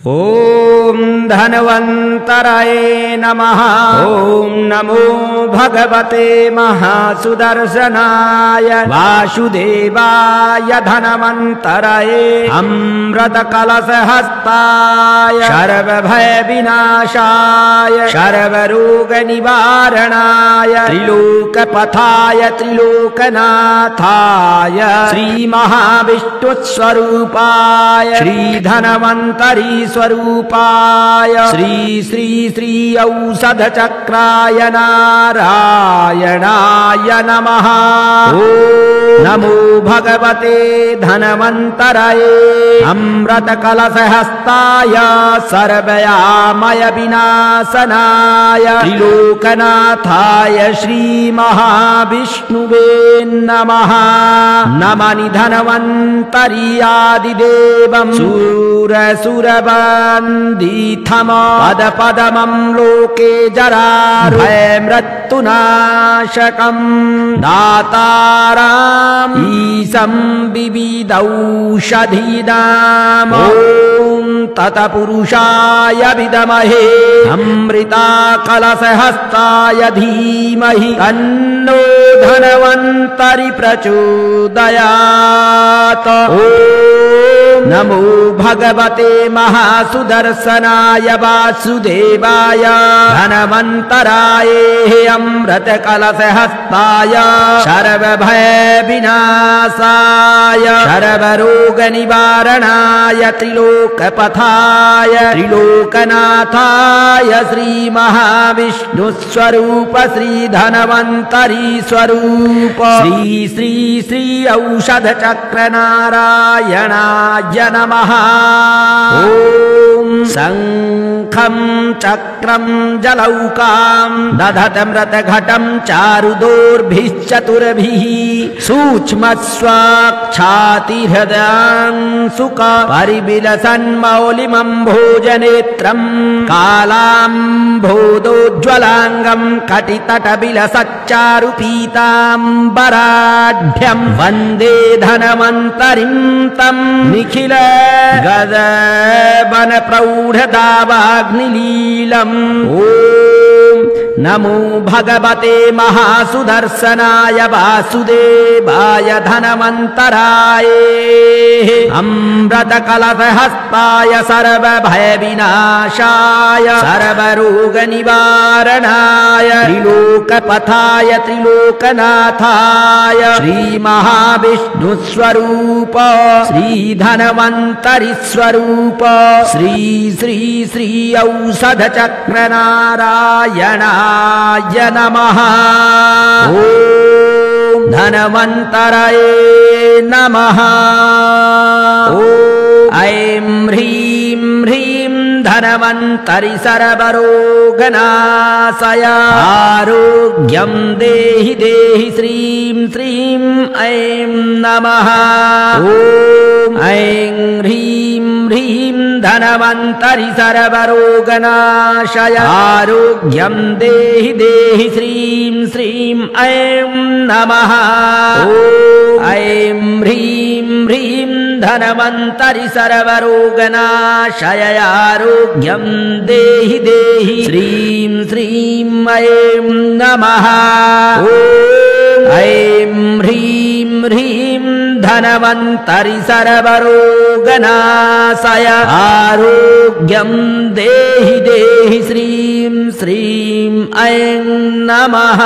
ॐ धन्वन्तराय नमः। ॐ नमो भगवते महासुदर्शनाय वासुदेवाय धन्वन्तराय अमृतकलशहस्ताय सर्वभयविनाशाय सर्वरोगनिवारणाय त्रिलोकपथाय त्रिलोकनाथाय श्रीमहाविष्णुस्वरूपाय श्रीधन्वन्तरी स्वरूपाय श्री श्री श्री औषधचक्राय नारायणाय नमः। नमो भगवते धन्वन्तराय अमृतकलशहस्ताय सर्वयामय विनाशनाय त्रिलोकनाथाय श्रीमहाविष्णुवे नमः। नमामि धन्वन्तरी आदिदेवं सुरसुरवन्दितं पदपदमं लोके जराभयमृत्युनाशकं दातारम् ईशं विविधौषधीनाम्। ॐ तत्पुरुषाय विद्महे अमृतकलशहस्ताय धीमहि तन्नो धन्वन्तरी प्रचोदयात्। नमो भगवते महासुदर्शनाय वासुदेवाय धन्वन्तराय अमृतकलशहस्ताय सर्वभयविनाशाय सर्वरोगनिवारणाय त्रिलोकपथाय त्रिलोकनाथाय श्रीमहाविष्णुस्वरूप श्रीधन्वन्तरी स्वरूप श्री श्री श्री औषधचक्रनारायणाय नमः। ॐ शङ्खं चक्रं जलौकां दधतमृतघटं चारुदोर्भिश्चतुर्भिः सूक्ष्मस्वाक्षातिहृदां सुख परिविलसन्मौलिमं भोजनेत्रं कालाम्भोदोज्ज्वलाङ्गं कटितटविलसच्चारुपीताम्बराढ्यं वन्दे धन्वन्तरिं तं निखिल गदवनप्रौढदावाग्निलीलम्। ॐ नमो भगवते महासुदर्शनाय वासुदेवाय धन्वन्तराय अमृतकलशहस्ताय सर्वभयविनाशाय सर्वरोगनिवारणाय त्रिलोकपथाय त्रिलोकनाथाय श्रीमहाविष्णुस्वरूप श्रीधन्वन्तरी स्वरूप श्री श्री श्री औषधचक्रनारायणाय नमः। ॐ धन्वन्तराय नमः। ॐ ऐं ह्रीं ह्रीं धन्वन्तरी सर्वरोगनाशय आरोग्यं देहि देहि श्रीं श्रीं ऐं नमः। ॐ ऐं ह्रीं ह्रीं धन्वन्तरी सर्वरोगनाशय आरोग्यं देहि देहि श्रीं श्रीं ऐं नमः। ॐ ऐं ह्रीं ह्रीं धन्वन्तरी सर्वरोगनाशय आरोग्यं देहि देहि श्रीं श्रीं ऐं नमः। ॐ ऐं ह्रीं ह्रीं धन्वन्तरी सर्वरोगनाशय आरोग्यं देहि देहि श्रीं श्रीं ऐं नमः।